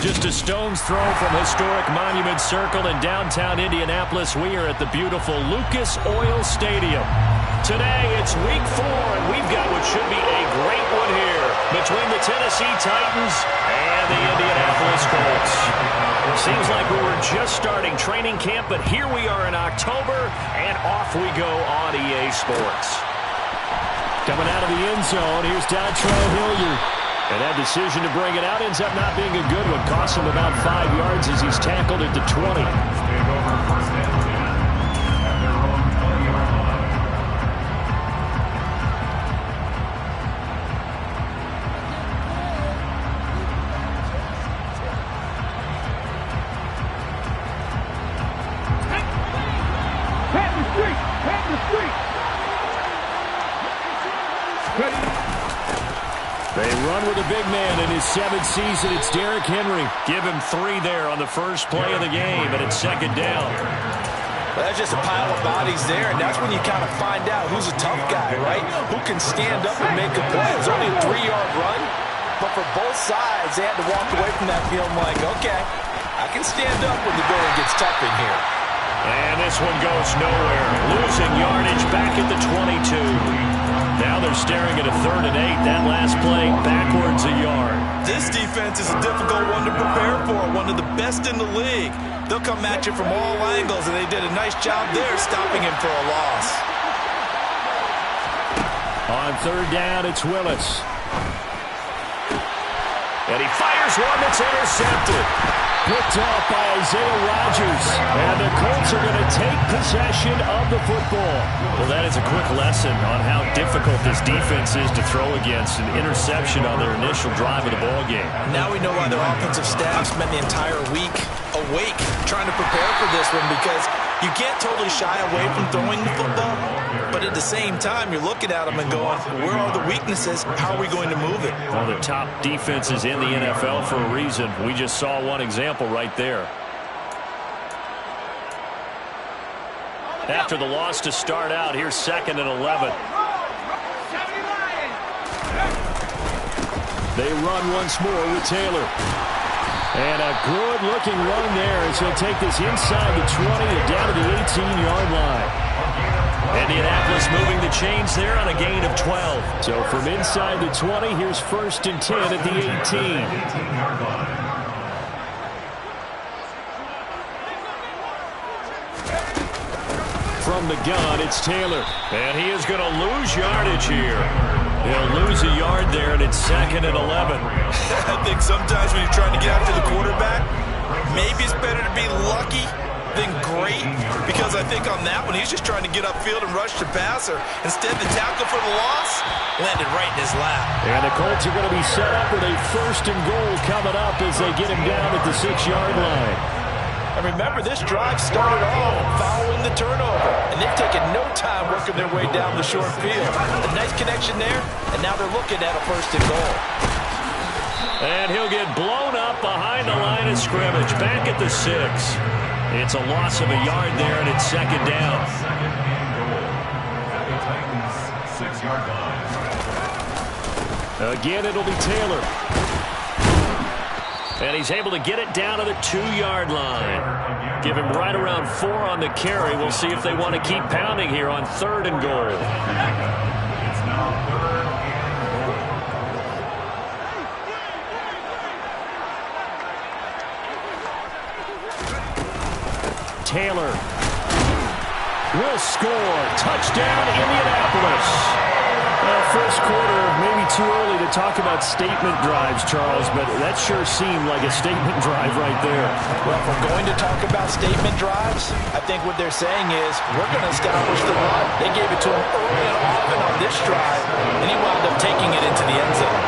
Just a stone's throw from historic Monument Circle in downtown Indianapolis. We are at the beautiful Lucas Oil Stadium. Today, it's week 4, and we've got what should be a great one here between the Tennessee Titans and the Indianapolis Colts. Seems like we were just starting training camp, but here we are in October, and off we go on EA Sports. Coming out of the end zone, here's Dontrell Hilliard. And that decision to bring it out ends up not being a good one. Costs him about 5 yards as he's tackled at the 20. They run with a big man in his 7th season. It's Derrick Henry. Give him 3 there on the first play of the game, and it's second down. Well, that's just a pile of bodies there, and that's when you kind of find out who's a tough guy, right? Who can stand up and make a play. It's only a 3-yard run, but for both sides, they had to walk away from that field like, okay, I can stand up when the going gets tough in here. And this one goes nowhere. Losing yardage back at the 22. Now they're staring at a 3rd and 8. That last play backwards a yard. This defense is a difficult one to prepare for. One of the best in the league. They'll come at you from all angles, and they did a nice job there stopping him for a loss. On 3rd down, it's Willis. And he fires one that's intercepted. Picked off by Isaiah Rodgers. And the Colts are going to take possession of the football. Well, that is a quick lesson on how difficult this defense is to throw against. An interception on their initial drive of the ball game. Now we know why their offensive staff spent the entire week awake trying to prepare for this one, because you can't totally shy away from throwing the football. But at the same time, you're looking at them and going, where are the weaknesses? How are we going to move it? Well, the top defenses in the NFL for a reason. We just saw one example right there. After the loss to start out, here's 2nd and 11. They run once more with Taylor. And a good-looking run there as he'll take this inside the 20 and down to the 18-yard line. Indianapolis moving the chains there on a gain of 12. So from inside the 20, here's 1st and 10 at the 18. From the gun, it's Taylor. And he is going to lose yardage here. He'll lose a yard there, and it's 2nd and 11. I think sometimes when you're trying to get after the quarterback, maybe it's better to be lucky than great, because I think on that one, he's just trying to get upfield and rush the passer. Instead, the tackle for the loss landed right in his lap. And the Colts are going to be set up with a 1st and goal coming up as they get him down at the 6-yard line. And remember, this drive started off following the turnover, and they've taken no time working their way down the short field. A nice connection there, and now they're looking at a 1st and goal. And he'll get blown up behind the line of scrimmage, back at the 6. It's a loss of a yard there, and it's 2nd down. Again, it'll be Taylor. And he's able to get it down to the 2-yard line. Give him right around 4 on the carry. We'll see if they want to keep pounding here on 3rd and goal. Taylor will score. Touchdown, Indianapolis. Well, first quarter, maybe too early to talk about statement drives, Charles, but that sure seemed like a statement drive right there. Well, if we're going to talk about statement drives, I think what they're saying is we're going to establish the run. They gave it to him early and often on this drive, and he wound up taking it into the end zone.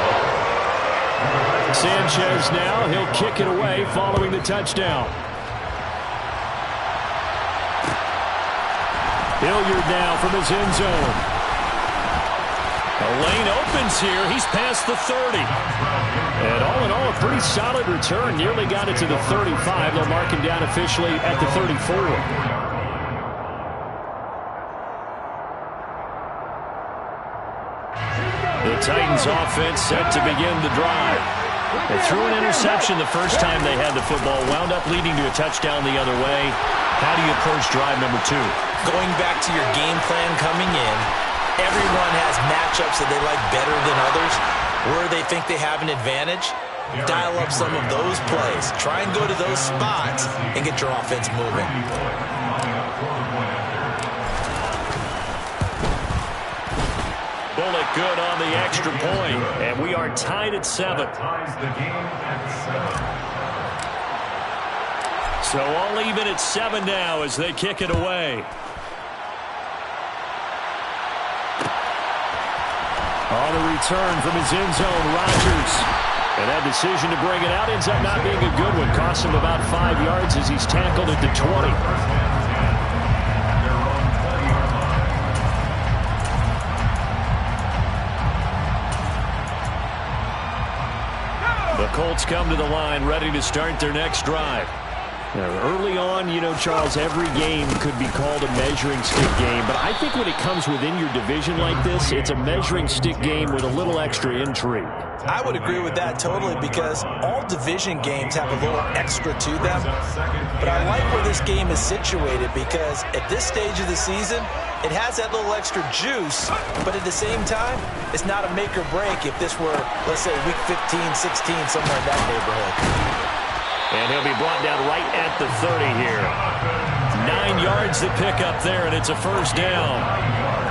Sanchez now, he'll kick it away following the touchdown. Hilliard now from his end zone. The lane opens here. He's past the 30. And all in all, a pretty solid return. Nearly got it to the 35. They'll mark him down officially at the 34. The Titans offense set to begin the drive. They threw an interception the first time they had the football, wound up leading to a touchdown the other way. How do you approach drive number 2? Going back to your game plan coming in, everyone has matchups that they like better than others. Where they think they have an advantage, dial up some of those plays. Try and go to those spots and get your offense moving. Bullet good on the extra point, and we are tied at 7. So all even at 7 now as they kick it away. On the return from his end zone, Rodgers. And that decision to bring it out ends up not being a good one. Costs him about 5 yards as he's tackled at the 20. The Colts come to the line ready to start their next drive. Now, early on, you know, Charles, every game could be called a measuring stick game. But I think when it comes within your division like this, it's a measuring stick game with a little extra intrigue. I would agree with that totally because all division games have a little extra to them. But I like where this game is situated because at this stage of the season, it has that little extra juice, but at the same time, it's not a make or break if this were, let's say, week 15, 16, somewhere in that neighborhood. And he'll be brought down right at the 30 here. 9 yards to pick up there, and it's a first down.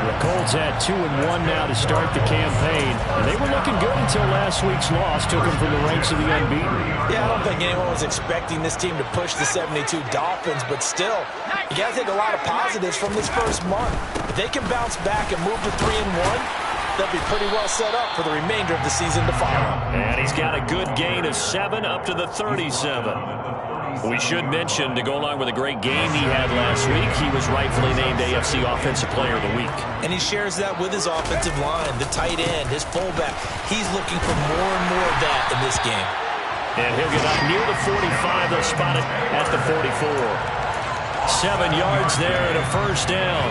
The Colts had 2-1 now to start the campaign. And they were looking good until last week's loss took them from the ranks of the unbeaten. Yeah, I don't think anyone was expecting this team to push the 72 Dolphins, but still, you got to take a lot of positives from this first month. If they can bounce back and move to 3-1, they'll be pretty well set up for the remainder of the season to follow. And he's got a good gain of 7 up to the 37. We should mention, to go along with a great game he had last week, he was rightfully named AFC Offensive Player of the Week. And he shares that with his offensive line, the tight end, his fullback. He's looking for more and more of that in this game. And he'll get up near the 45. They'll spot it at the 44. 7 yards there and a first down.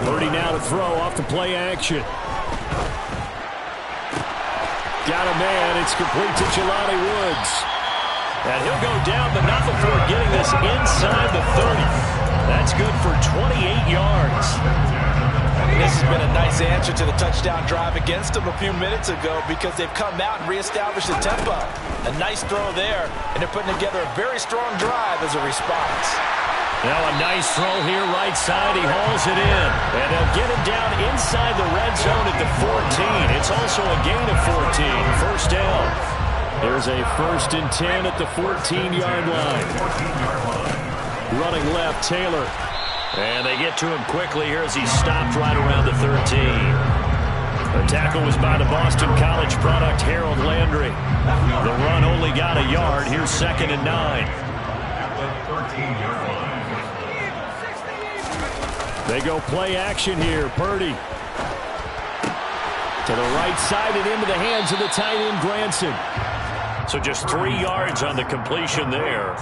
Purdy now to throw off the play action. Got a man. It's complete to Jelani Woods. And he'll go down, but not before getting this inside the 30. That's good for 28 yards. This has been a nice answer to the touchdown drive against them a few minutes ago because they've come out and reestablished the tempo. A nice throw there, and they're putting together a very strong drive as a response. Now a nice throw here right side. He hauls it in. And they'll get him down inside the red zone at the 14. It's also a gain of 14. First down. There's a 1st and 10 at the 14-yard line. Running left, Taylor. And they get to him quickly here as he stopped right around the 13. The tackle was by the Boston College product, Harold Landry. The run only got a yard. Here's 2nd and 9. They go play action here. Purdy to the right side and into the hands of the tight end, Granson. So just 3 yards on the completion there.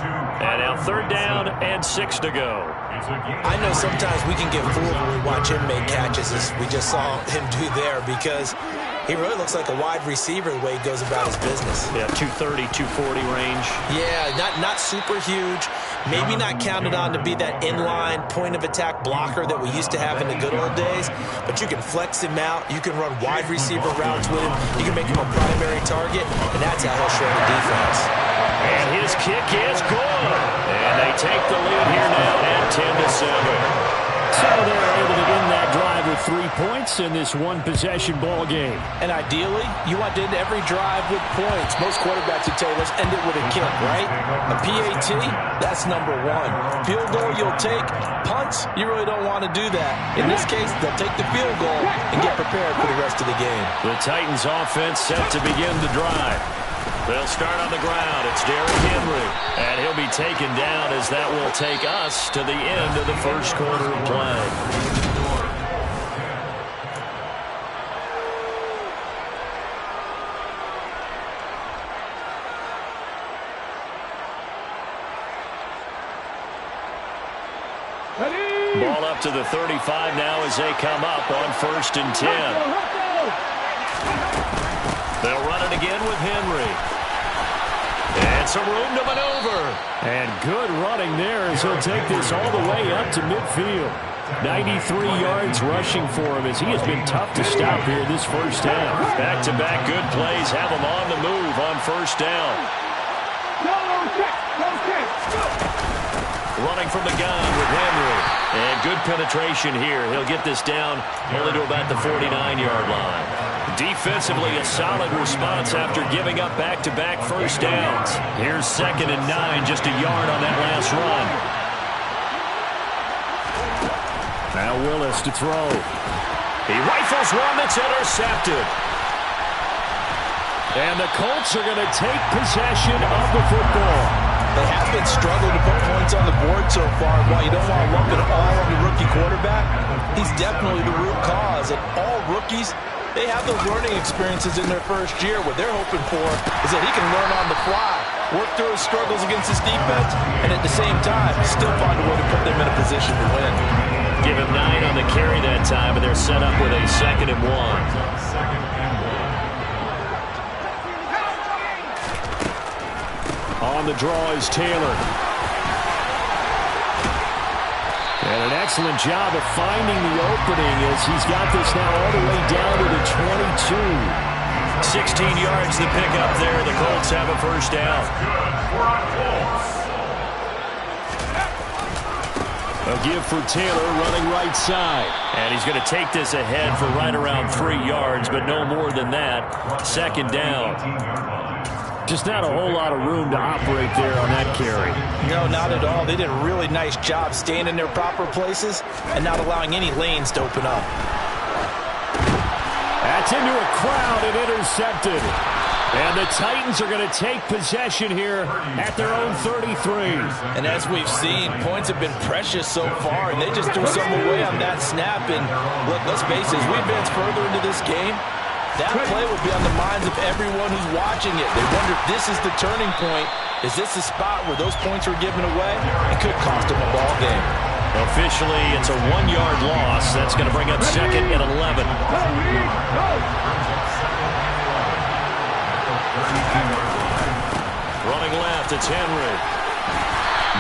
And now 3rd down and 6 to go. I know sometimes we can get fooled when we watch him make catches as we just saw him do there because he really looks like a wide receiver the way he goes about his business. Yeah, 230, 240 range. Yeah, not super huge. Maybe not counted on to be that inline point-of-attack blocker that we used to have in the good old days, but you can flex him out. You can run wide receiver routes with him. You can make him a primary target, and that's how he'll show the defense. And his kick is good. And they take the lead here now at 10-7. So they're able to end that drive with 3 points in this one-possession ball game. And ideally, you want to end every drive with points. Most quarterbacks would tell us end it with a kick, right? A PAT, that's number 1. Field goal you'll take. Punts, you really don't want to do that. In this case, they'll take the field goal and get prepared for the rest of the game. The Titans offense set to begin the drive. They'll start on the ground. It's Derrick Henry. And he'll be taken down as that will take us to the end of the first quarter of play. Ball up to the 35 now as they come up on 1st and 10. They'll run it again with Henry. And some room to maneuver. And good running there as he'll take this all the way up to midfield. 93 yards rushing for him as he has been tough to stop here this first half. Back-to-back good plays have him on the move on 1st down. Running from the gun with Henry. And good penetration here. He'll get this down only to about the 49-yard line. Defensively, a solid response after giving up back-to-back first downs. Here's 2nd and 9, just a yard on that last run. Now Willis to throw. He rifles one that's intercepted. And the Colts are going to take possession of the football. They have been struggling to put points on the board so far. While you don't want to lump it all on the rookie quarterback, he's definitely the root cause. And all rookies, they have those learning experiences in their first year. What they're hoping for is that he can learn on the fly, work through his struggles against his defense, and at the same time, still find a way to put them in a position to win. Give him 9 on the carry that time, and they're set up with a 2nd and 1. On the draw is Taylor. And an excellent job of finding the opening as he's got this now all the way down to the 22. 16 yards to pick up there. The Colts have a 1st down. A give for Taylor running right side. And he's going to take this ahead for right around 3 yards, but no more than that. 2nd down. Just not a whole lot of room to operate there on that carry. No, not at all. They did a really nice job staying in their proper places and not allowing any lanes to open up. That's into a crowd and intercepted. And the Titans are going to take possession here at their own 33. And as we've seen, points have been precious so far, and they just threw some away on that snap. And look, let's face it, as we advance further into this game, that play will be on the minds of everyone who's watching it. They wonder if this is the turning point. Is this the spot where those points were given away? It could cost them a ball game. Officially, it's a 1-yard loss. That's going to bring up 2nd and 11. Running left, it's Henry.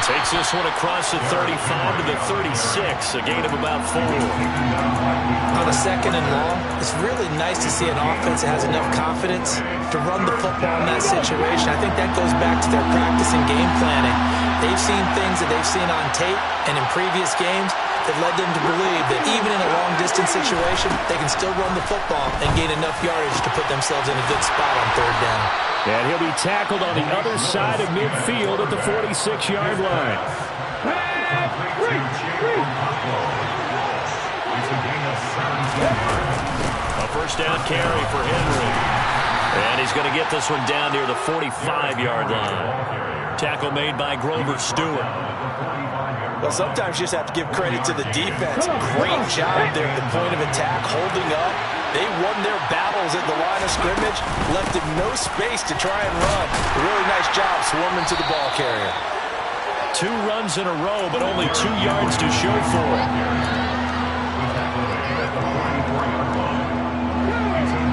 Takes this one across the 35 to the 36, a gain of about 4. On a 2nd and long, it's really nice to see an offense that has enough confidence to run the football in that situation. I think that goes back to their practice and game planning. They've seen things that they've seen on tape and in previous games that led them to believe that even in a long-distance situation, they can still run the football and gain enough yardage to put themselves in a good spot on 3rd down. And he'll be tackled on the other side of midfield at the 46-yard line. A 1st down carry for Henry. And he's going to get this one down near the 45-yard line. Tackle made by Grover Stewart. Well, sometimes you just have to give credit to the defense. Great job there at the point of attack, holding up. They won their battles at the line of scrimmage, left him no space to try and run. A really nice job swarming to the ball carrier. 2 runs in a row, but only 2 yards to show for it.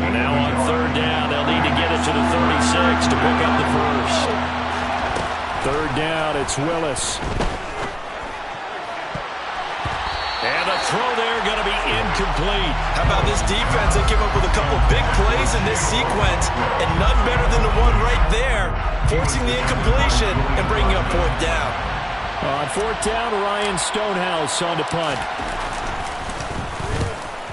And now on 3rd down, they'll need to get it to the 36 to pick up the 1st. 3rd down, it's Willis. And the throw there going to be incomplete. How about this defense? They came up with a couple big plays in this sequence, and none better than the one right there, forcing the incompletion and bringing up 4th down. On 4th down, Ryan Stonehouse on to punt.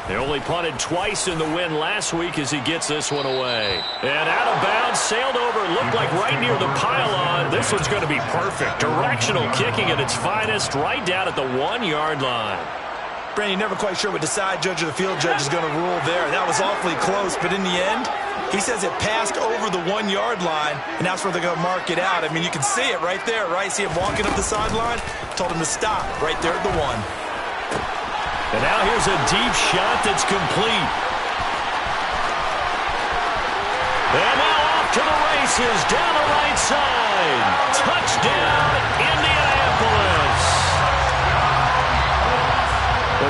They only punted twice in the win last week as he gets this one away. And out of bounds, sailed over, looked like right near the pylon. This one's going to be perfect. Directional kicking at its finest, right down at the 1-yard line. Brandon, you're never quite sure what the side judge or the field judge is going to rule there. That was awfully close, but in the end, he says it passed over the 1-yard line, and that's where they're going to mark it out. I mean, you can see it right there, right? See him walking up the sideline? Told him to stop right there at the 1. And now here's a deep shot that's complete. And now off to the races, down the right side. Touchdown, Indianapolis.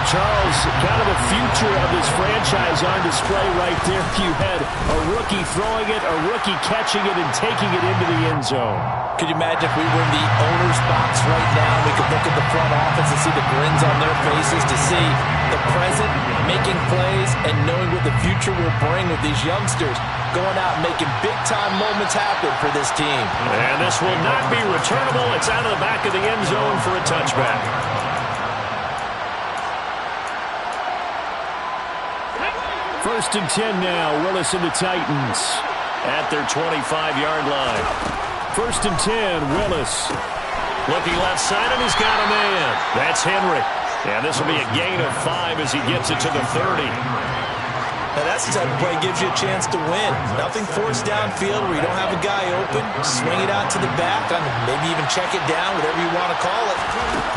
Well, Charles, kind of the future of this franchise on display right there. You had a rookie throwing it, a rookie catching it, and taking it into the end zone. Could you imagine if we were in the owner's box right now? We could look at the front office and see the grins on their faces to see the present, making plays, and knowing what the future will bring with these youngsters going out and making big-time moments happen for this team. And this will not be returnable. It's out of the back of the end zone for a touchback. First and 10 now. Willis and the Titans at their 25-yard line. First and 10, Willis. Looking left side, and he's got a man. That's Henry. And this will be a gain of 5 as he gets it to the 30. Now that's the type of play that gives you a chance to win. Nothing forced downfield where you don't have a guy open. Swing it out to the back, maybe even check it down, whatever you want to call it.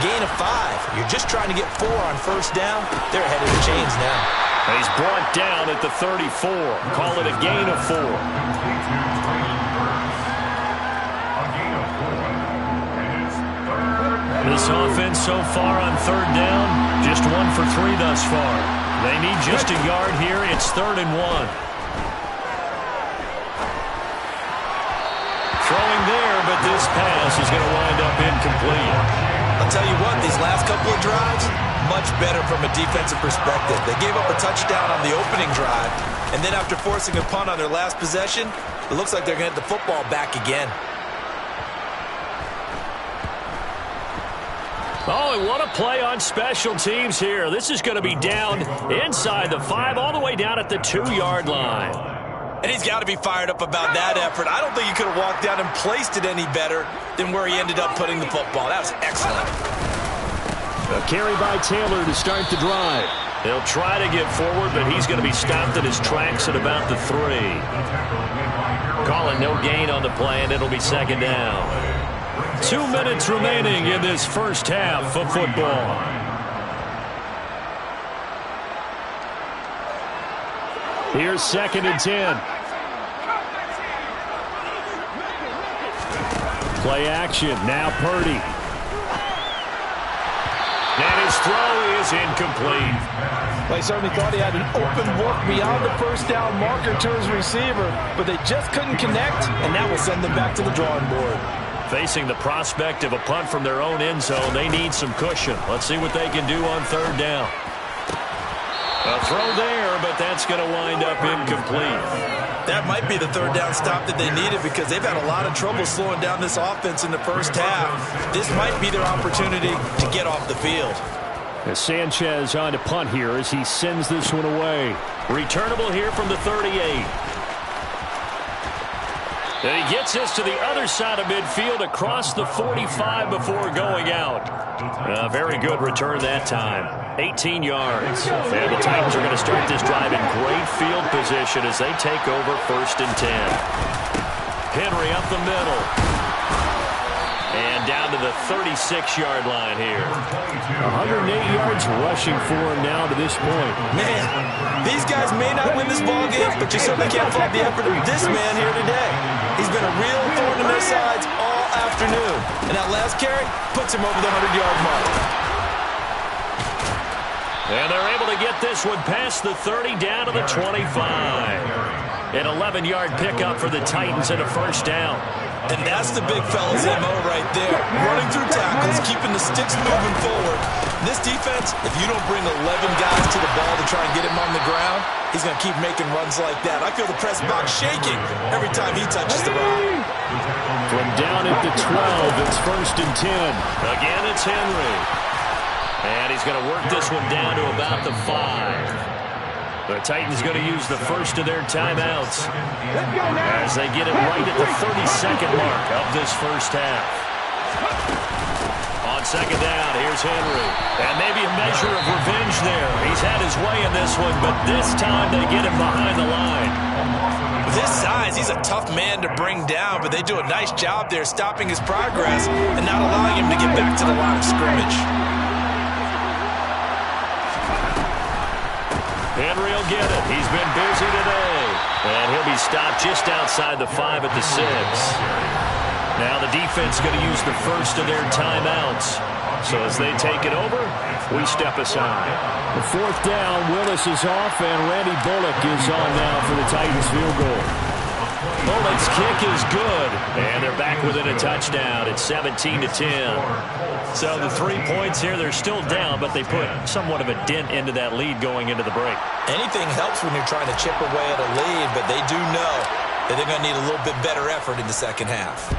Gain of 5. You're just trying to get 4 on first down. They're ahead of the chains now. And he's brought down at the 34. Call it a gain of 4. This offense so far on third down, just 1 for 3 thus far. They need just a yard here. It's 3rd and 1. Throwing there, but this pass is going to wind up incomplete. I'll tell you what, these last couple of drives, much better from a defensive perspective. They gave up a touchdown on the opening drive, and then after forcing a punt on their last possession, it looks like they're going to get the football back again. Oh, and what a play on special teams here. This is going to be down inside the 5, all the way down at the 2-yard line. And he's got to be fired up about that effort. I don't think he could have walked down and placed it any better than where he ended up putting the football. That was excellent. A carry by Taylor to start the drive. He'll try to get forward, but he's going to be stopped in his tracks at about the 3. Calling no gain on the play, and it'll be 2nd down. 2 minutes remaining in this first half of football. Here's 2nd and 10. Play action. Now Purdy. And his throw is incomplete. Well, he certainly thought he had an open look beyond the first down marker to his receiver, but they just couldn't connect, and that will send them back to the drawing board. Facing the prospect of a punt from their own end zone, they need some cushion. Let's see what they can do on 3rd down. A throw there, but that's going to wind up incomplete. That might be the 3rd down stop that they needed because they've had a lot of trouble slowing down this offense in the first half. This might be their opportunity to get off the field. As Sanchez on to punt here as he sends this one away. Returnable here from the 38. And he gets this to the other side of midfield across the 45 before going out. A very good return that time. 18 yards. And the Titans are going to start this drive in great field position as they take over 1st and 10. Henry up the middle. And down to the 36-yard line here. 108 yards rushing for him now to this point. Man, these guys may not win this ball game, but you certainly can't fault the effort of this man here today. He's been a real thorn in their sides all afternoon. And that last carry puts him over the 100-yard mark. And they're able to get this one past the 30 down to the 25. An 11-yard pickup for the Titans and a 1st down. And that's the big fella's MO right there. Running through tackles, keeping the sticks moving forward. This defense, if you don't bring 11 guys to the ball to try and get him on the ground, he's going to keep making runs like that. I feel the press box shaking every time he touches the rock. From down at the 12, it's 1st and 10. Again, it's Henry. And he's going to work this one down to about the 5. The Titans going to use the first of their timeouts as they get it right at the 32nd mark of this first half. On 2nd down, here's Henry. And maybe a measure of revenge there. He's had his way in this one, but this time they get him behind the line. This size, he's a tough man to bring down, but they do a nice job there stopping his progress and not allowing him to get back to the line of scrimmage. Henry will get it. He's been busy today. And he'll be stopped just outside the 5 at the 6. Now the defense going to use the first of their timeouts. So as they take it over, we step aside. The 4th down, Willis is off, and Randy Bullock is on now for the Titans field goal. Bullock's kick is good, and they're back within a touchdown. It's 17-10. So the 3 points here, they're still down, but they put somewhat of a dent into that lead going into the break. Anything helps when you're trying to chip away at a lead, but they do know that they're going to need a little bit better effort in the second half.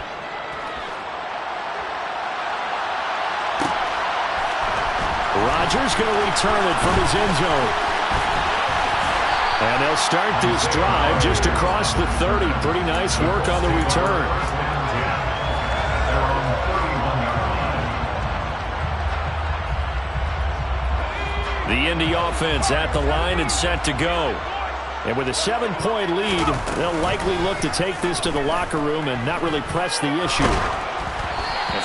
Rodgers going to return it from his end zone. And they'll start this drive just across the 30. Pretty nice work on the return. The Indy offense at the line and set to go. And with a 7-point lead, they'll likely look to take this to the locker room and not really press the issue.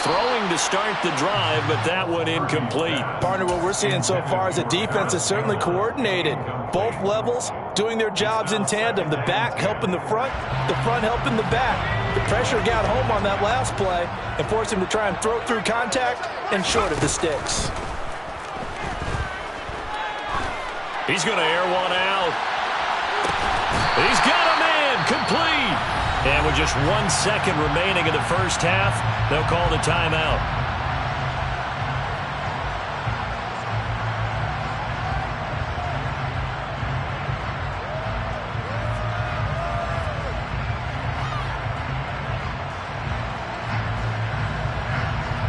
Throwing to start the drive, but that one incomplete. Partner, what we're seeing so far is the defense is certainly coordinated. Both levels doing their jobs in tandem. The back helping the front helping the back. The pressure got home on that last play and forced him to try and throw through contact and short of the sticks. He's going to air one out. He's got a man complete. And with just 1 second remaining in the first half, they'll call the timeout.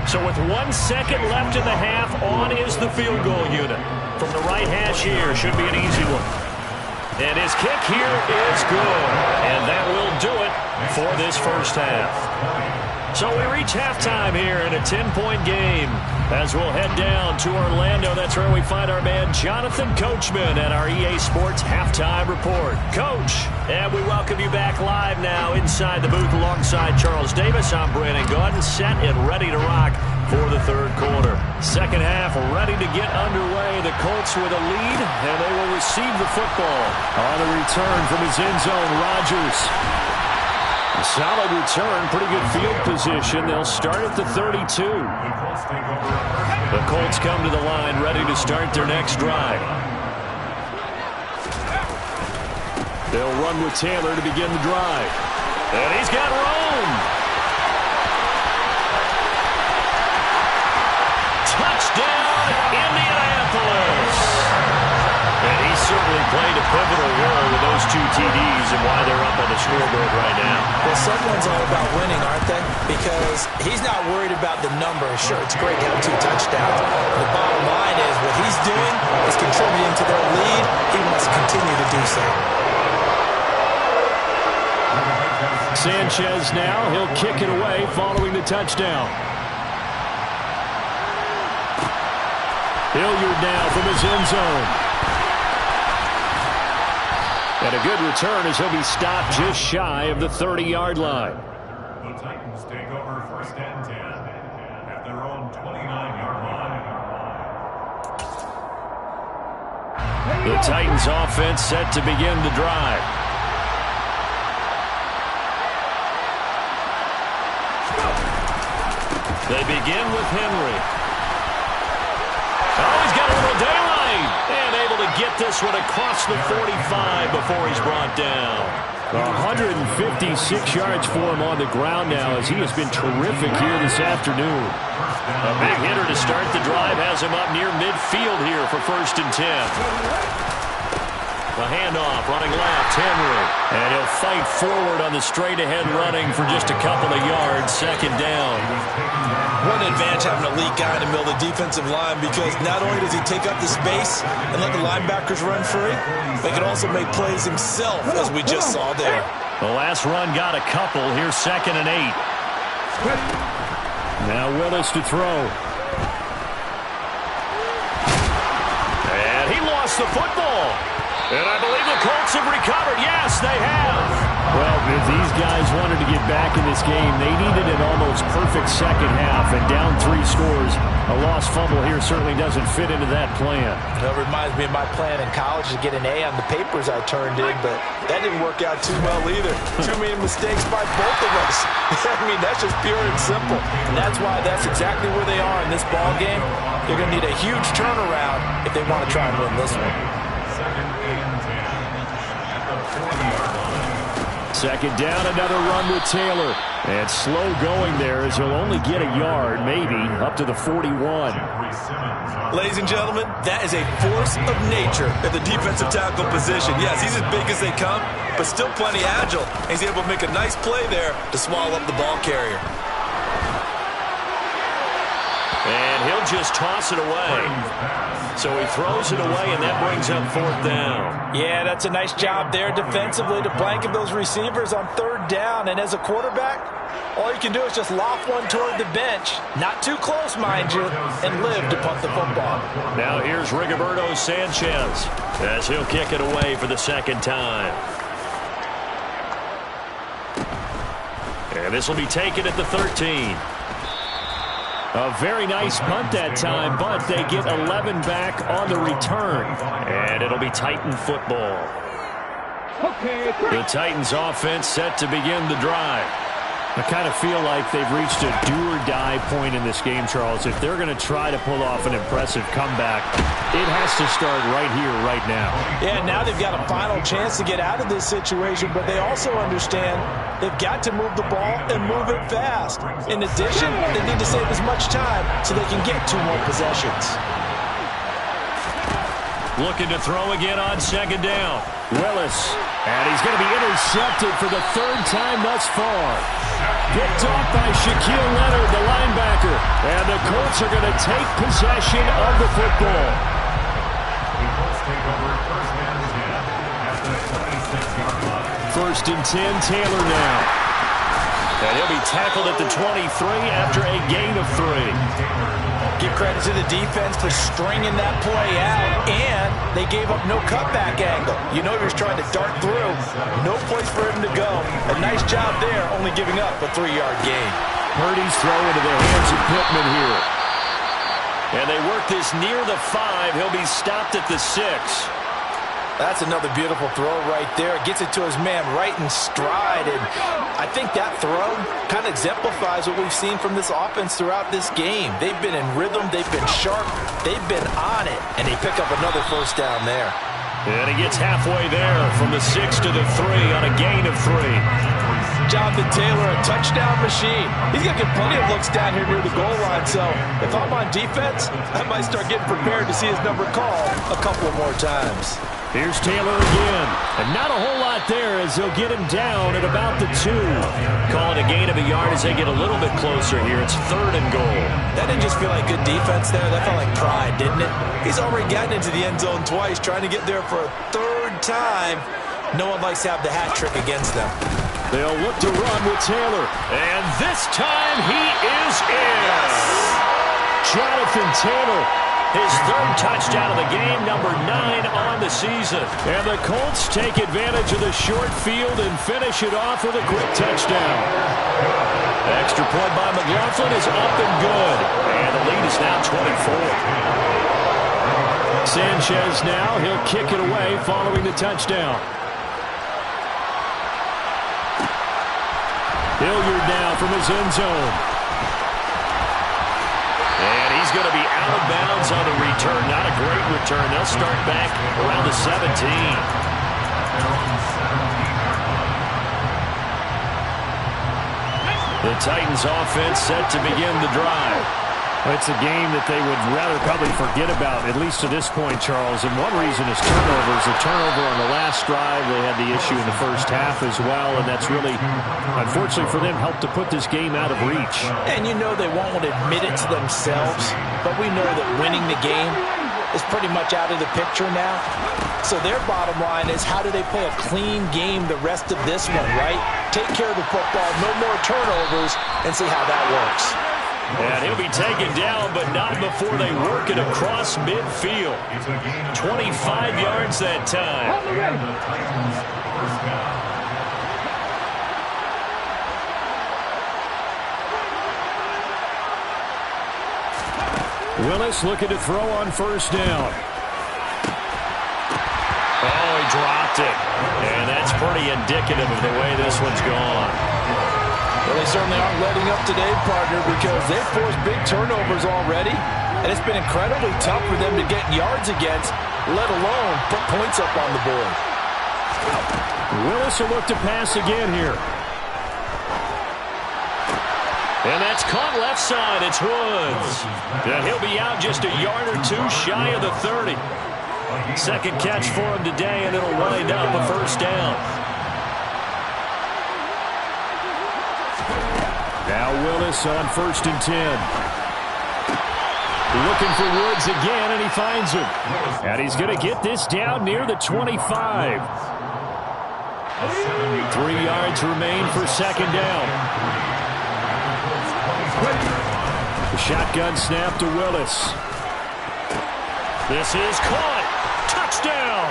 So with 1 second left in the half, on is the field goal unit. From the right hash here, should be an easy one. And his kick here is good. And that will do it for this first half. So we reach halftime here in a 10-point game. As we'll head down to Orlando, that's where we find our man Jonathan Coachman at our EA Sports Halftime Report. Coach, and we welcome you back live now inside the booth alongside Charles Davis. I'm Brandon Gaudin, set and ready to rock for the third quarter. Second half ready to get underway. The Colts with a lead, and they will receive the football. On the return from his end zone, Rodgers. A solid return, pretty good field position. They'll start at the 32. The Colts come to the line ready to start their next drive. They'll run with Taylor to begin the drive. And he's got Rome. Touchdown, Indianapolis. And he certainly played a pivotal role with those 2 TDs and why they're up on the scoreboard right now. Well, someone's all about winning, aren't they? Because he's not worried about the numbers. Sure, it's great to have 2 touchdowns. The bottom line is what he's doing is contributing to their lead. He must continue to do so. Sanchez now, he'll kick it away following the touchdown. Hilliard now from his end zone. And a good return as he'll be stopped just shy of the 30-yard line. The Titans take over 1st and 10 at their own 29-yard line. The Titans offense set to begin the drive. They begin with Henry. Oh, he's got a little daylight. And able to get this one across the 45 before he's brought down. 156 yards for him on the ground now as he has been terrific here this afternoon. A big hitter to start the drive has him up near midfield here for 1st and 10. The handoff, running left, Henry. And he'll fight forward on the straight-ahead running for just a couple of yards, 2nd down. What an advantage having an elite guy in the middle of the defensive line, because not only does he take up the space and let the linebackers run free, but he can also make plays himself, as we just saw there. The last run got a couple. Here's 2nd and 8. Now Willis to throw. And he lost the football. And I believe the Colts have recovered. Yes, they have. Well, if these guys wanted to get back in this game, they needed an almost perfect second half, and down 3 scores. A lost fumble here certainly doesn't fit into that plan. That reminds me of my plan in college to get an A on the papers I turned in, but that didn't work out too well either. Too many mistakes by both of us. I mean, that's just pure and simple. And that's why that's exactly where they are in this ball game. They're going to need a huge turnaround if they want to try and win this one. Second and 10 at the 40-yard line. Second down, another run with Taylor. And slow going there as he'll only get a yard, maybe, up to the 41. Ladies and gentlemen, that is a force of nature at the defensive tackle position. Yes, he's as big as they come, but still plenty agile. And he's able to make a nice play there to swallow up the ball carrier. And he'll just toss it away. So he throws it away, and that brings up 4th down. Yeah, that's a nice job there defensively to blanket those receivers on 3rd down. And as a quarterback, all you can do is just loft one toward the bench. Not too close, mind you, and live to punt the football. Now here's Rigoberto Sanchez as he'll kick it away for the 2nd time. And this will be taken at the 13. A very nice punt that time, but they get 11 back on the return. And it'll be Titan football. The Titans offense set to begin the drive. I kind of feel like they've reached a do-or-die point in this game, Charles. If they're going to try to pull off an impressive comeback, it has to start right here, right now. Yeah, now they've got a final chance to get out of this situation, but they also understand they've got to move the ball and move it fast. In addition, they need to save as much time so they can get 2 more possessions. Looking to throw again on 2nd down. Willis, and he's going to be intercepted for the 3rd time thus far. Picked off by Shaquille Leonard, the linebacker. And the Colts are going to take possession of the football. The Colts take over 1st and 10 at the 26-yard line. 1st and 10, Taylor now. And he'll be tackled at the 23 after a gain of 3. Give credit to the defense for stringing that play out, and they gave up no cutback angle. You know he was trying to dart through. No place for him to go. A nice job there, only giving up a 3-yard gain. Purdy's throw into the hands of Pittman here. And they work this near the 5. He'll be stopped at the 6. That's another beautiful throw right there. Gets it to his man right in stride. And I think that throw kind of exemplifies what we've seen from this offense throughout this game. They've been in rhythm. They've been sharp. They've been on it. And they pick up another 1st down there. And he gets halfway there from the 6 to the 3 on a gain of 3. Jonathan Taylor, a touchdown machine. He's going to get plenty of looks down here near the goal line. So if I'm on defense, I might start getting prepared to see his number called a couple of more times. Here's Taylor again. And not a whole lot there as they'll get him down at about the 2. Calling a gain of a yard as they get a little bit closer here. It's 3rd and goal. That didn't just feel like good defense there. That felt like pride, didn't it? He's already gotten into the end zone twice, trying to get there for a 3rd time. No one likes to have the hat trick against them. They'll look to run with Taylor. And this time he is in. Yes. Jonathan Taylor. His 3rd touchdown of the game, number 9 on the season. And the Colts take advantage of the short field and finish it off with a quick touchdown. Extra point by McLaughlin is up and good. And the lead is now 24. Sanchez now, he'll kick it away following the touchdown. Hilliard now from his end zone. And he's going to be out of bounds on the return. Not a great return. They'll start back around the 17. The Titans offense set to begin the drive. It's a game that they would rather probably forget about, at least to this point, Charles. And one reason is turnovers. A turnover on the last drive. They had the issue in the 1st half as well, and that's really, unfortunately for them, helped to put this game out of reach. And you know they won't admit it to themselves, but we know that winning the game is pretty much out of the picture now. So their bottom line is, how do they play a clean game the rest of this one, right? Take care of the football, no more turnovers, and see how that works. And he'll be taken down, but not before they work it across midfield. 25 yards that time. Willis looking to throw on first down. Oh, he dropped it. And that's pretty indicative of the way this one's gone. Well, they certainly aren't letting up today, partner, because they've forced big turnovers already, and it's been incredibly tough for them to get yards against, let alone put points up on the board. Willis will look to pass again here. And that's caught left side. It's Woods. And he'll be out just a yard or two shy of the 30. Second catch for him today, and it'll wind up a first down. Now Willis on 1st and 10. Looking for Woods again, and he finds him. And he's going to get this down near the 25. 3 yards remain for second down. The shotgun snap to Willis. This is caught. Touchdown.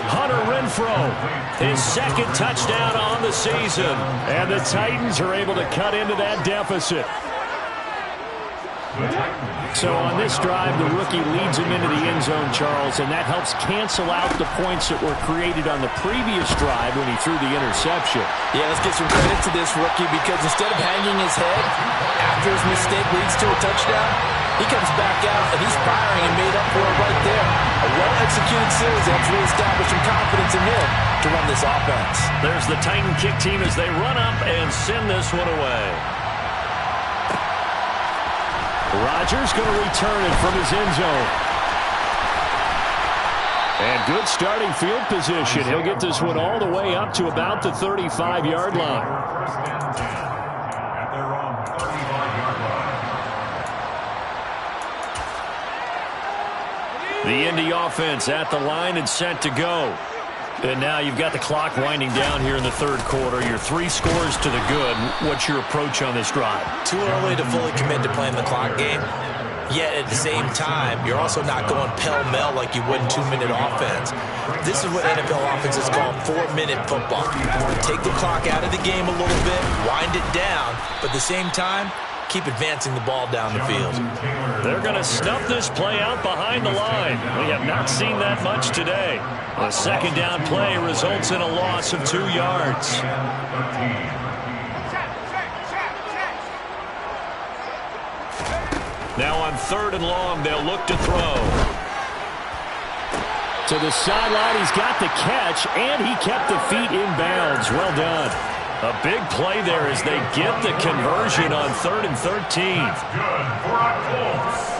Hunter Renfrow, his second touchdown on the season. And the Titans are able to cut into that deficit. So on this drive, the rookie leads him into the end zone, Charles, and that helps cancel out the points that were created on the previous drive when he threw the interception. Yeah, let's give some credit to this rookie, because instead of hanging his head after his mistake leads to a touchdown, he comes back out and he's firing and made up for it right there. A well-executed series that's reestablished some confidence in him to run this offense. There's the Titan kick team as they run up and send this one away. Rodgers going to return it from his end zone. And good starting field position. He'll get this one all the way up to about the 35-yard line. First and 10 at their own 35-yard line. The Indy offense at the line and set to go. And now you've got the clock winding down here in the third quarter. You're 3 scores to the good. What's your approach on this drive? Too early to fully commit to playing the clock game. Yet at the same time, you're also not going pell-mell like you would in 2-minute offense. This is what NFL offenses call 4-minute football. Take the clock out of the game a little bit, wind it down, but at the same time, keep advancing the ball down the field. They're going to snuff this play out behind the line. We have not seen that much today. A second down play results in a loss of 2 yards. Now on 3rd and long, they'll look to throw. To the sideline, he's got the catch, and he kept the feet in bounds. Well done. A big play there as they get the conversion on 3rd and 13. Good for our Colts.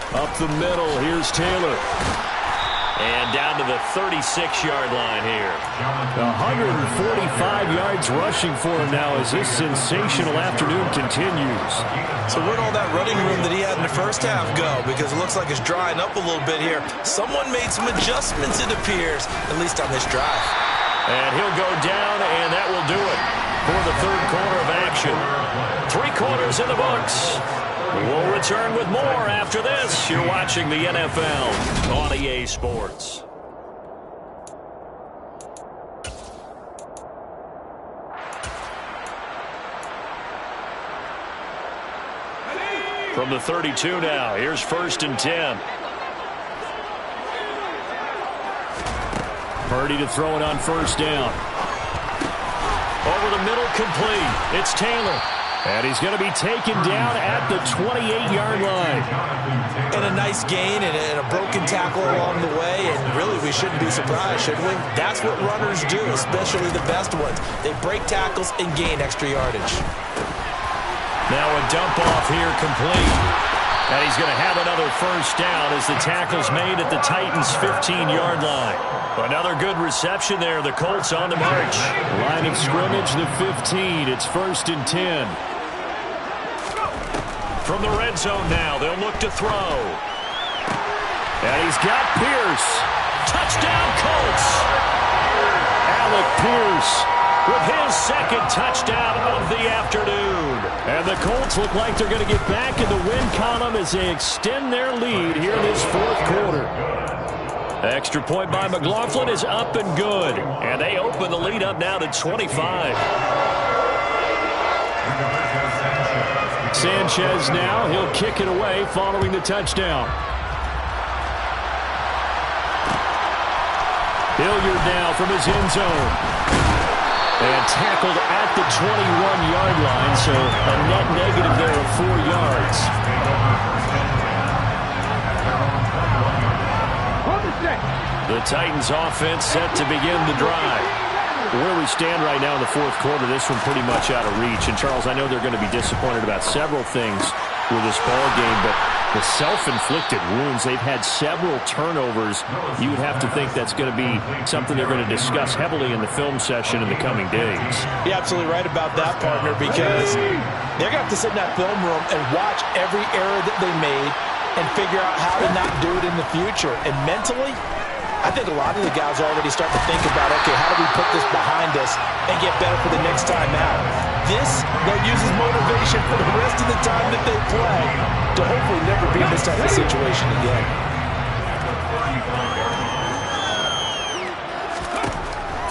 Up the middle, here's Taylor. And down to the 36-yard line here. 145 yards rushing for him now as this sensational afternoon continues. So where'd all that running room that he had in the first half go? Because it looks like it's drying up a little bit here. Someone made some adjustments, it appears, at least on this drive. And he'll go down, and that will do it for the third quarter of action. 3 quarters in the books. We'll return with more after this. You're watching the NFL on EA Sports. From the 32 now, here's 1st and 10. Purdy to throw it on 1st down. Over the middle, complete. It's Taylor. And he's going to be taken down at the 28-yard line. And a nice gain and a broken tackle along the way. And really, we shouldn't be surprised, should we? That's what runners do, especially the best ones. They break tackles and gain extra yardage. Now a dump off here, complete. And he's going to have another first down as the tackle's made at the Titans' 15-yard line. Another good reception there. The Colts on the march. Line of scrimmage, the 15. It's 1st and 10. From the red zone now, they'll look to throw. And he's got Pierce. Touchdown, Colts! Alec Pierce with his second touchdown of the afternoon. And the Colts look like they're going to get back in the win column as they extend their lead here in this 4th quarter. Extra point by McLaughlin is up and good. And they open the lead up now to 25. Sanchez now, he'll kick it away following the touchdown. Hilliard now from his end zone. And tackled at the 21-yard line, so a net negative there of 4 yards. The Titans offense set to begin the drive. Where we stand right now in the fourth quarter, this one pretty much out of reach. And, Charles, I know they're going to be disappointed about several things with this ball game, but the self-inflicted wounds, they've had several turnovers. You would have to think that's going to be something they're going to discuss heavily in the film session in the coming days. You're absolutely right about that, partner, because they're going to have to sit in that film room and watch every error that they made and figure out how to not do it in the future. And mentally, I think a lot of the guys are already starting to think about, okay, how do we put this behind us and get better for the next time out? This, they'll use as motivation for the rest of the time that they play to hopefully never be in this type of situation again.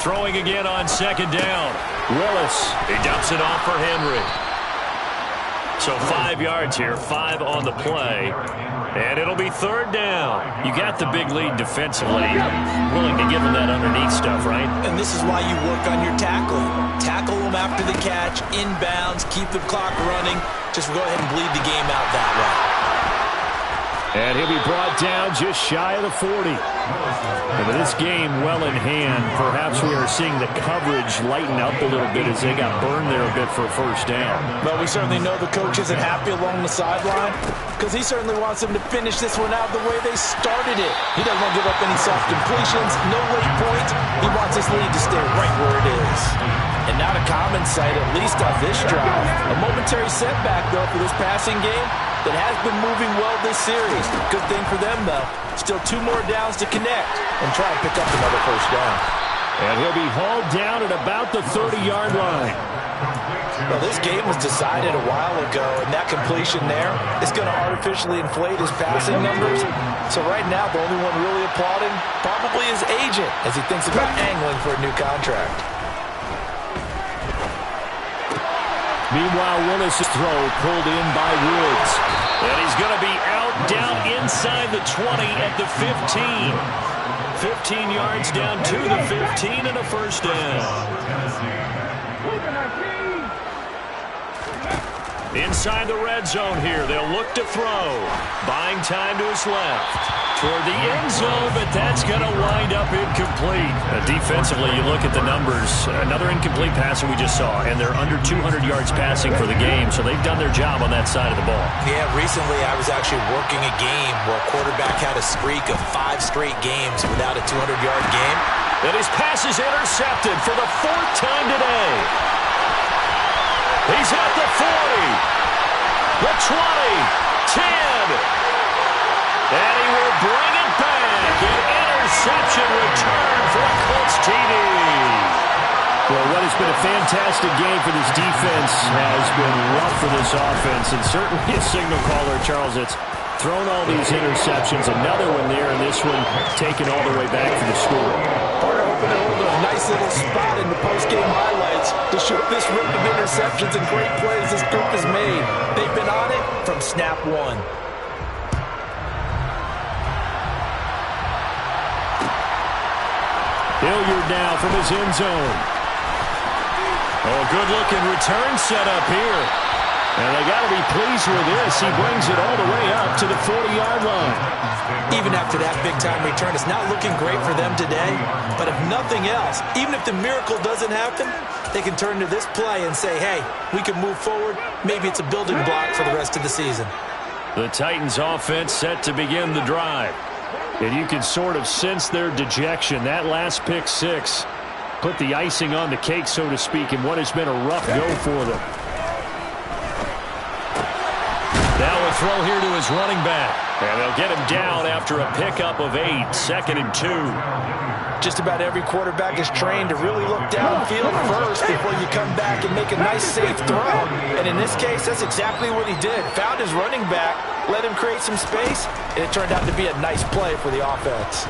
Throwing again on second down. Willis, he dumps it off for Henry. So 5 yards here, 5 on the play. And it'll be third down. You got the big lead defensively. Willing to give them that underneath stuff, right? And this is why you work on your tackling. Tackle them after the catch, inbounds, keep the clock running. Just go ahead and bleed the game out that way. And he'll be brought down just shy of the 40. And with this game well in hand, perhaps we are seeing the coverage lighten up a little bit as they got burned there a bit for a first down. But we certainly know the coach isn't happy along the sideline because he certainly wants them to finish this one out the way they started it. He doesn't want to give up any soft completions, no late points. He wants his lead to stay right where it is. And not a common sight, at least on this drive. A momentary setback, though, for this passing game that has been moving well this series. Good thing for them, though. Still 2 more downs to connect and try to pick up another first down. And he'll be hauled down at about the 30-yard line. Well, this game was decided a while ago, and that completion there is going to artificially inflate his passing numbers. So right now, the only one really applauding probably his agent as he thinks about angling for a new contract. Meanwhile, Willis' throw pulled in by Woods. And he's going to be out down inside the 20 at the 15. 15 yards down to the 15 and a first down. Inside the red zone here. They'll look to throw. Buying time to his left. Toward the end zone, but that's going to wind up incomplete. Defensively, you look at the numbers. Another incomplete pass that we just saw, and they're under 200 yards passing for the game, so they've done their job on that side of the ball. Yeah, recently I was actually working a game where a quarterback had a streak of 5 straight games without a 200-yard game. And his pass is intercepted for the 4th time today. He's at the 40, the 20, 10. And he will bring it back. An interception return for a Colts TD. Well, what has been a fantastic game for this defense has been rough for this offense. And certainly a signal caller, Charles, that's thrown all these interceptions. Another one there, and this one taken all the way back for the score. Porter hoping to hold a nice little spot in the post-game highlights to show this rip of interceptions and great plays this group has made. They've been on it from snap 1. Hilliard now from his end zone. Oh, good-looking return set up here. And they got to be pleased with this. He brings it all the way up to the 40-yard line. Even after that big-time return, it's not looking great for them today. But if nothing else, even if the miracle doesn't happen, they can turn to this play and say, hey, we can move forward. Maybe it's a building block for the rest of the season. The Titans offense set to begin the drive. And you can sort of sense their dejection. That last pick 6 put the icing on the cake, so to speak, in what has been a rough go for them. Now a throw here to his running back. And they'll get him down after a pickup of 8, 2nd and 2. Just about every quarterback is trained to really look downfield first before you come back and make a nice, safe throw. And in this case, that's exactly what he did. Found his running back, let him create some space, and it turned out to be a nice play for the offense.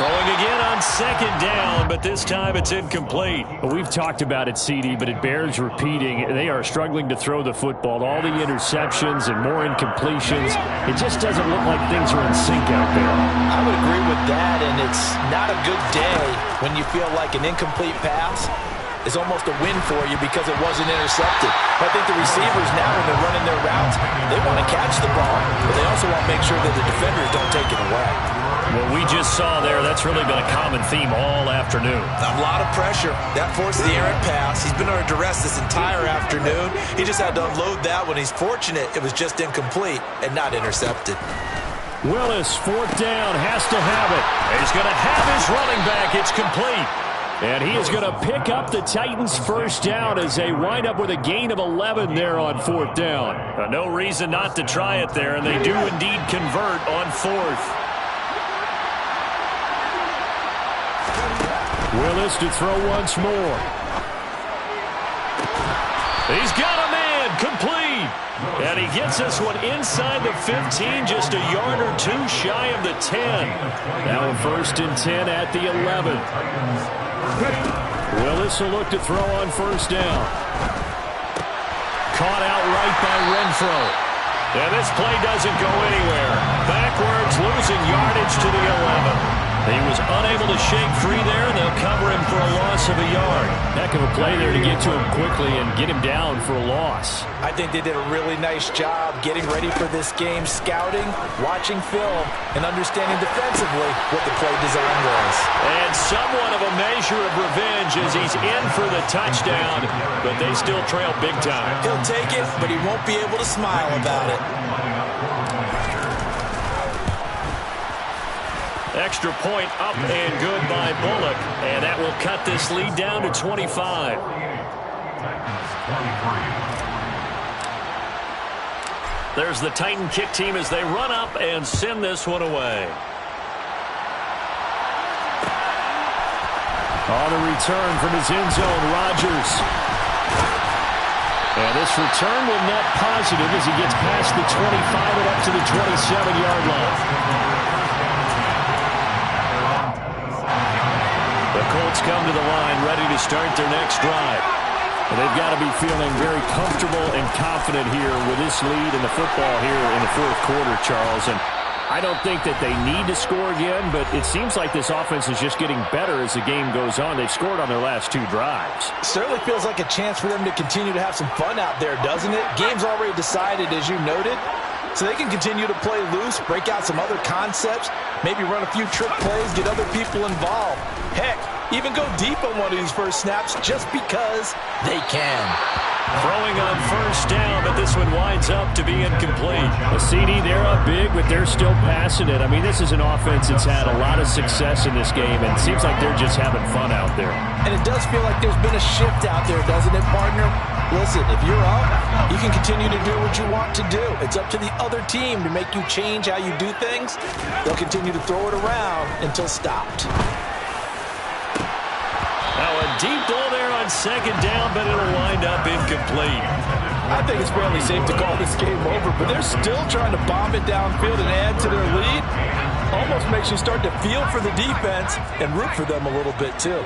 Throwing again on second down, but this time it's incomplete. Well, we've talked about it, CD, but it bears repeating. They are struggling to throw the football. All the interceptions and more incompletions. It just doesn't look like things are in sync out there. I would agree with that, and it's not a good day when you feel like an incomplete pass is almost a win for you because it wasn't intercepted. I think the receivers now, when they're running their routes, they want to catch the ball, but they also want to make sure that the defenders don't take it away. What we just saw there, that's really been a common theme all afternoon. A lot of pressure. That forced the errant pass. He's been under duress this entire afternoon. He just had to unload that when he's fortunate it was just incomplete and not intercepted. Willis, fourth down, has to have it. He's going to have his running back. It's complete. And he is going to pick up the Titans' first down as they wind up with a gain of 11 there on fourth down. No reason not to try it there, and they do indeed convert on fourth. Willis to throw once more. He's got a man, complete. And he gets this one inside the 15, just a yard or two shy of the 10. Now a 1st and 10 at the 11. Willis will look to throw on first down. Caught out right by Renfro. And this play doesn't go anywhere. Backwards, losing yardage to the 11. He was unable to shake free there, and they'll cover him for a loss of a yard. Heck of a play there to get to him quickly and get him down for a loss. I think they did a really nice job getting ready for this game, scouting, watching film, and understanding defensively what the play design was. And somewhat of a measure of revenge as he's in for the touchdown, but they still trail big time. He'll take it, but he won't be able to smile about it. Extra point up and good by Bullock. And that will cut this lead down to 25. There's the Titan kick team as they run up and send this one away. On the return from his end zone, Rodgers. And this return will net positive as he gets past the 25 and up to the 27-yard line. The Colts come to the line ready to start their next drive. Well, they've got to be feeling very comfortable and confident here with this lead in the football here in the fourth quarter, Charles. And I don't think that they need to score again, but it seems like this offense is just getting better as the game goes on. They've scored on their last 2 drives. Certainly feels like a chance for them to continue to have some fun out there, doesn't it? Game's already decided, as you noted. So they can continue to play loose, break out some other concepts, maybe run a few trick plays, get other people involved. Heck, even go deep on one of these first snaps just because they can. Throwing on first down, but this one winds up to be incomplete. A CD, they're up big, but they're still passing it. I mean, this is an offense that's had a lot of success in this game, and it seems like they're just having fun out there. And it does feel like there's been a shift out there, doesn't it, partner? Listen, if you're up, you can continue to do what you want to do. It's up to the other team to make you change how you do things. They'll continue to throw it around until stopped. Now a deep ball there on second down, but it'll wind up incomplete. I think it's fairly safe to call this game over, but they're still trying to bomb it downfield and add to their lead. Almost makes you start to feel for the defense and root for them a little bit, too.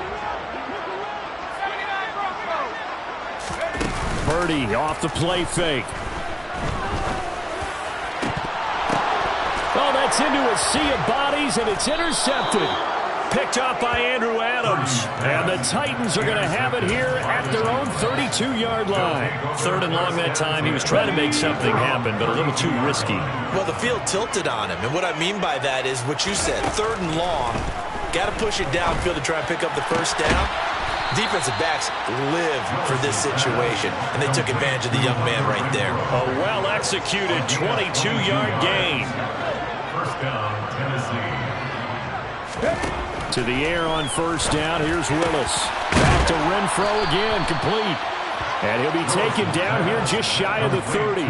Purdy off the play fake. Oh, that's into a sea of bodies, and it's intercepted. Picked up by Andrew Adams. And the Titans are going to have it here at their own 32-yard line. 3rd and long that time. He was trying to make something happen, but a little too risky. Well, the field tilted on him, and what I mean by that is what you said, 3rd and long. Got to push it downfield to try and pick up the first down. Defensive backs live for this situation, and they took advantage of the young man right there. A well-executed 22-yard gain. First down, Tennessee. To the air on first down. Here's Willis. Back to Renfro again, complete. And he'll be taken down here just shy of the 30.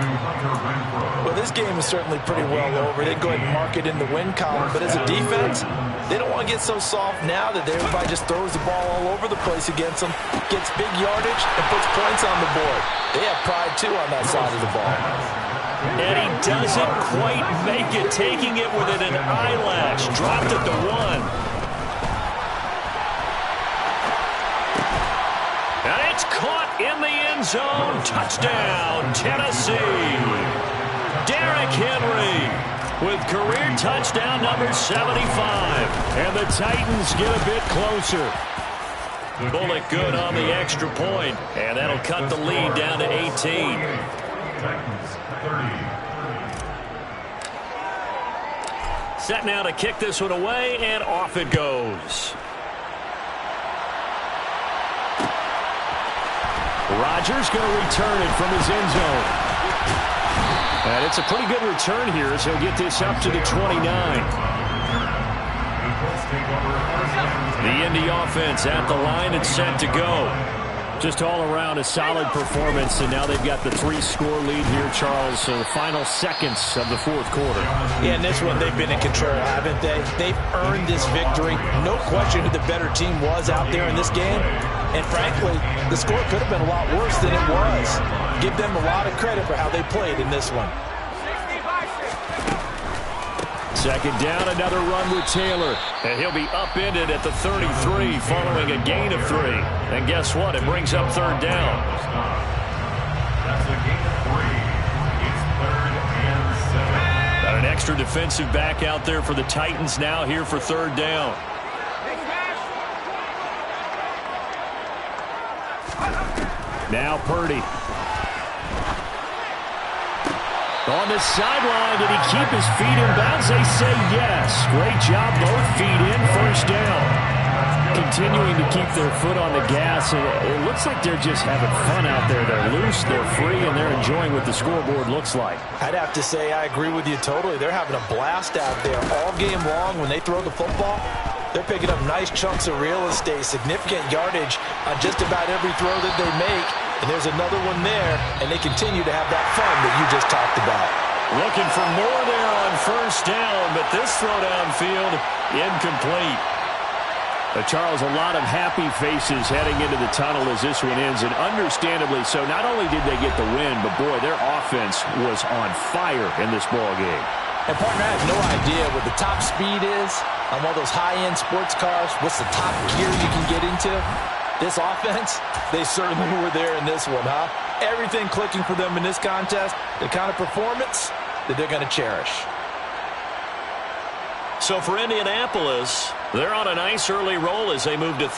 Well, this game is certainly pretty well over. They go ahead and mark it in the win column. But as a defense, they don't want to get so soft now that everybody just throws the ball all over the place against them, gets big yardage, and puts points on the board. They have pride, too, on that side of the ball. And he doesn't quite make it, taking it within an eyelash. Dropped at the 1. zone. Touchdown, Tennessee. Derrick Henry with career touchdown number 75. And the Titans get a bit closer. Bullock good on the extra point, and that'll cut the lead down to 18. Titans 30. Set now to kick this one away, and off it goes. Rodgers going to return it from his end zone. And it's a pretty good return here as he'll get this up to the 29. The Indy offense at the line and set to go. Just all around a solid performance, and now they've got the 3-score lead here, Charles. So the final seconds of the fourth quarter. Yeah, in this one, they've been in control, haven't they? They've earned this victory. No question who the better team was out there in this game. And frankly, the score could have been a lot worse than it was. Give them a lot of credit for how they played in this one. Second down, another run with Taylor. And he'll be upended at the 33 following a gain of 3. And guess what? It brings up third down. That's a gain of 3. It's 3rd and 7. Got an extra defensive back out there for the Titans now here for third down. Now Purdy. On the sideline, did he keep his feet in bounds? They say yes. Great job, both feet in, first down. Continuing to keep their foot on the gas, and it looks like they're just having fun out there. They're loose, they're free, and they're enjoying what the scoreboard looks like. I'd have to say I agree with you totally. They're having a blast out there all game long. When they throw the football, they're picking up nice chunks of real estate, significant yardage on just about every throw that they make. And there's another one there, and they continue to have that fun that you just talked about. Looking for more there on first down, but this throw downfield incomplete. Charles, a lot of happy faces heading into the tunnel as this one ends, and understandably so. Not only did they get the win, but boy, their offense was on fire in this ball game. And partner, I have no idea what the top speed is on one of those high-end sports cars. What's the top gear you can get into? This offense, they certainly were there in this one, huh? Everything clicking for them in this contest, the kind of performance that they're going to cherish. So for Indianapolis, they're on a nice early roll as they move to